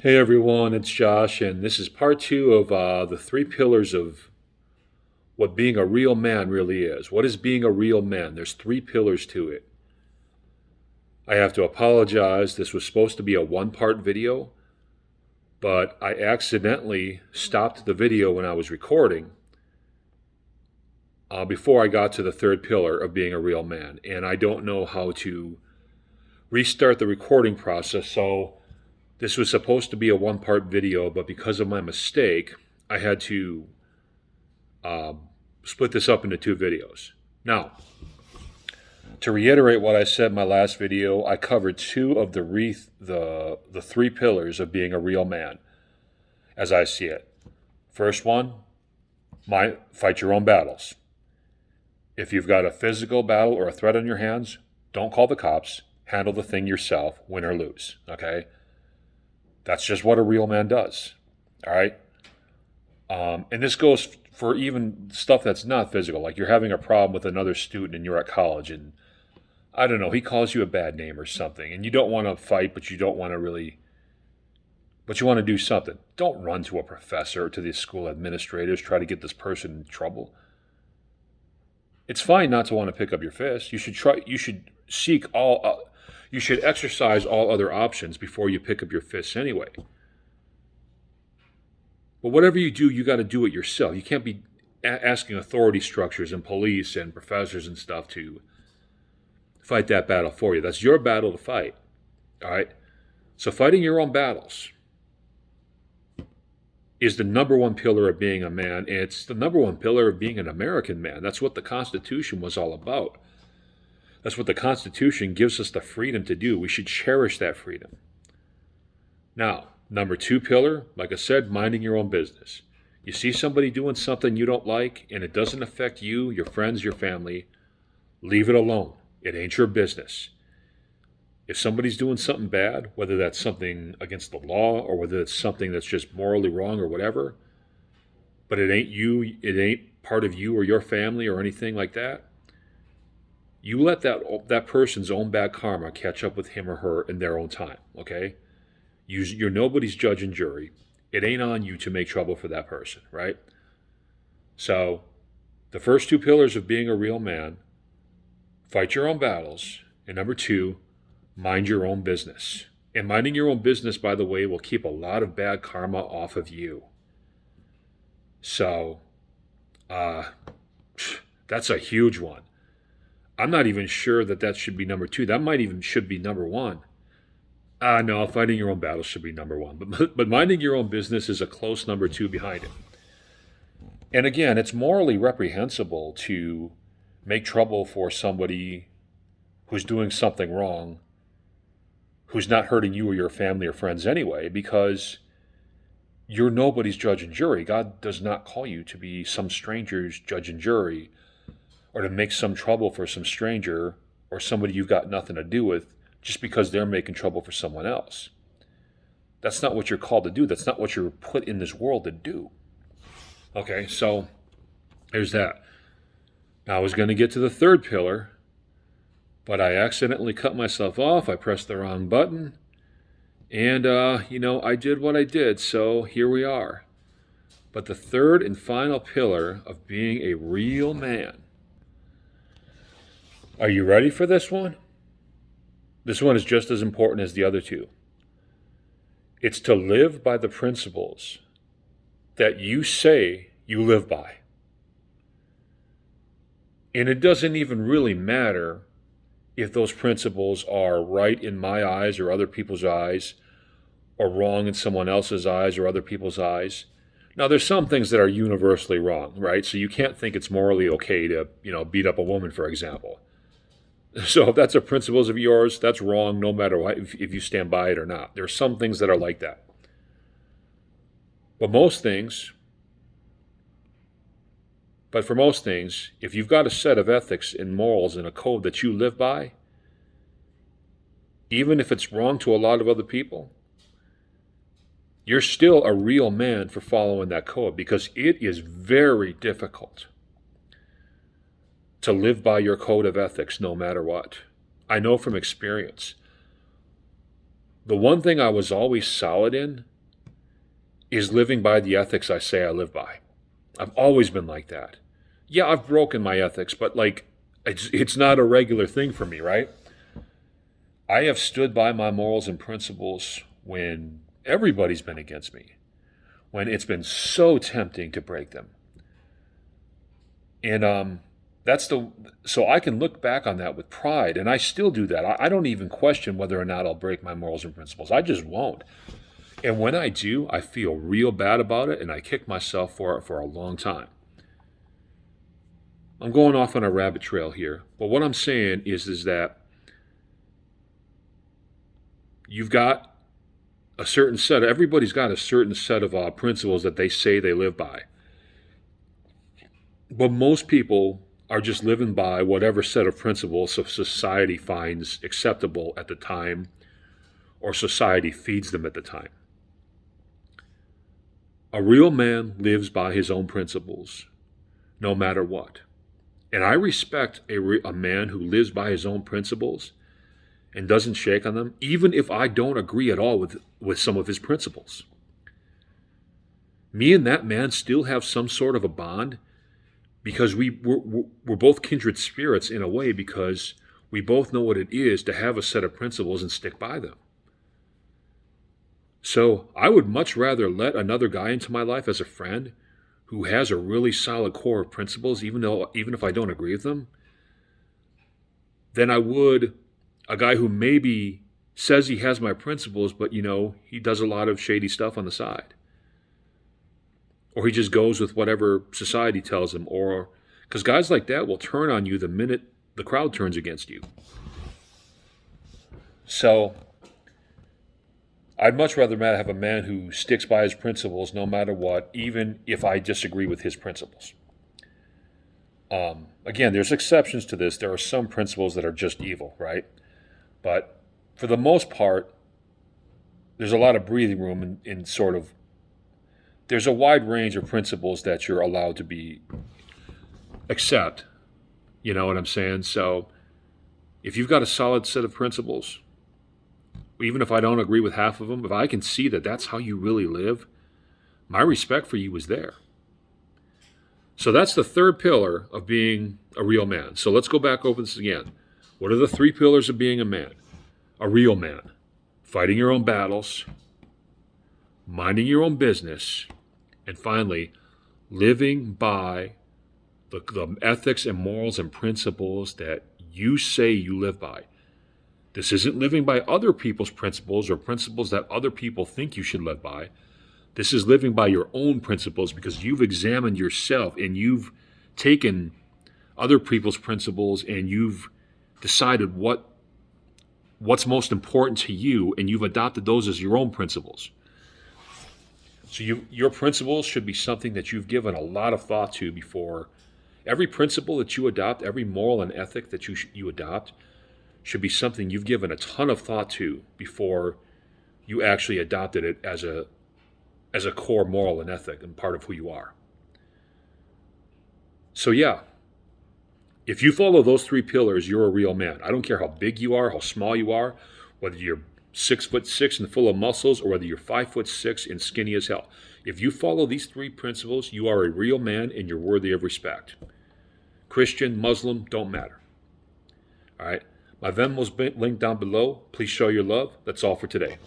Hey everyone, it's Josh, and this is part two of the three pillars of what being a real man really is. What is being a real man? There's three pillars to it. I have to apologize. This was supposed to be a one-part video, but I accidentally stopped the video when I was recording before I got to the third pillar of being a real man. And I don't know how to restart the recording process, so this was supposed to be a one-part video, but because of my mistake, I had to split this up into two videos. Now, to reiterate what I said in my last video, I covered two of the three pillars of being a real man, as I see it. First one, fight your own battles. If you've got a physical battle or a threat on your hands, don't call the cops. Handle the thing yourself, win or lose. Okay? That's just what a real man does. All right? And this goes for even stuff that's not physical. Like you're having a problem with another student and you're at college and, I don't know, he calls you a bad name or something. And you don't want to fight, but you don't want to really, but you want to do something. Don't run to a professor or to the school administrators, try to get this person in trouble. It's fine not to want to pick up your fist. You should seek all, you should exercise all other options before you pick up your fists anyway. But whatever you do, you got to do it yourself. You can't be asking authority structures and police and professors and stuff to fight that battle for you. That's your battle to fight. All right? So fighting your own battles is the number one pillar of being a man. And it's the number one pillar of being an American man. That's what the Constitution was all about. That's what the Constitution gives us the freedom to do. We should cherish that freedom. Now, number two pillar, like I said, minding your own business. You see somebody doing something you don't like and it doesn't affect you, your friends, your family, leave it alone. It ain't your business. If somebody's doing something bad, whether that's something against the law or whether it's something that's just morally wrong or whatever, but it ain't you, it ain't part of you or your family or anything like that, you let that person's own bad karma catch up with him or her in their own time, okay? You're nobody's judge and jury. It ain't on you to make trouble for that person, right? So, the first two pillars of being a real man, fight your own battles, and number two, mind your own business. And minding your own business, by the way, will keep a lot of bad karma off of you. So, that's a huge one. I'm not even sure that should be number two. That might even should be number one. No, fighting your own battles should be number one. But minding your own business is a close number two behind it. And again, it's morally reprehensible to make trouble for somebody who's doing something wrong, who's not hurting you or your family or friends anyway, because you're nobody's judge and jury. God does not call you to be some stranger's judge and jury or to make some trouble for some stranger or somebody you've got nothing to do with just because they're making trouble for someone else. That's not what you're called to do. That's not what you're put in this world to do. Okay, so there's that. Now I was going to get to the third pillar, but I accidentally cut myself off. I pressed the wrong button. And, I did what I did, so here we are. But the third and final pillar of being a real man. Are you ready for this one? This one is just as important as the other two. It's to live by the principles that you say you live by. And it doesn't even really matter if those principles are right in my eyes or other people's eyes, or wrong in someone else's eyes or other people's eyes. Now, there's some things that are universally wrong, right? So you can't think it's morally okay to, beat up a woman, for example. So if that's a principles of yours, that's wrong no matter what, if you stand by it or not. There are some things that are like that. But for most things, if you've got a set of ethics and morals and a code that you live by, even if it's wrong to a lot of other people, you're still a real man for following that code, because it is very difficult to live by your code of ethics no matter what. I know from experience. The one thing I was always solid in is living by the ethics I say I live by. I've always been like that. Yeah, I've broken my ethics, but like it's not a regular thing for me, right? I have stood by my morals and principles when everybody's been against me, when it's been so tempting to break them. And that's the so I can look back on that with pride, and I still do that. I don't even question whether or not I'll break my morals and principles. I just won't. And when I do, I feel real bad about it, and I kick myself for it for a long time. I'm going off on a rabbit trail here, but what I'm saying is that you've got a certain set. Everybody's got a certain set of principles that they say they live by. But most people are just living by whatever set of principles society finds acceptable at the time, or society feeds them at the time. A real man lives by his own principles, no matter what. And I respect a man who lives by his own principles and doesn't shake on them, even if I don't agree at all with some of his principles. Me and that man still have some sort of a bond because we're both kindred spirits in a way, because we both know what it is to have a set of principles and stick by them. So I would much rather let another guy into my life as a friend who has a really solid core of principles, even if I don't agree with them, than I would a guy who maybe says he has my principles, but he does a lot of shady stuff on the side. Or he just goes with whatever society tells him, or because guys like that will turn on you the minute the crowd turns against you. So I'd much rather have a man who sticks by his principles no matter what, even if I disagree with his principles. Again, there's exceptions to this. There are some principles that are just evil, right? But for the most part, there's a lot of breathing room in sort of, there's a wide range of principles that you're allowed to accept. You know what I'm saying? So if you've got a solid set of principles, even if I don't agree with half of them, if I can see that that's how you really live, my respect for you is there. So that's the third pillar of being a real man. So let's go back over this again. What are the three pillars of being a man? A real man. Fighting your own battles, minding your own business, and finally, living by the ethics and morals and principles that you say you live by. This isn't living by other people's principles or principles that other people think you should live by. This is living by your own principles because you've examined yourself and you've taken other people's principles and you've decided what's most important to you, and you've adopted those as your own principles. So your principles should be something that you've given a lot of thought to before. Every principle that you adopt, every moral and ethic that you adopt, should be something you've given a ton of thought to before you actually adopted it as a core moral and ethic and part of who you are. So yeah, if you follow those three pillars, you're a real man. I don't care how big you are, how small you are, whether you're 6'6" and full of muscles, or whether you're 5'6" and skinny as hell. If you follow these three principles, you are a real man and you're worthy of respect. Christian, Muslim, don't matter. All right. My Venmo's linked down below. Please show your love. That's all for today.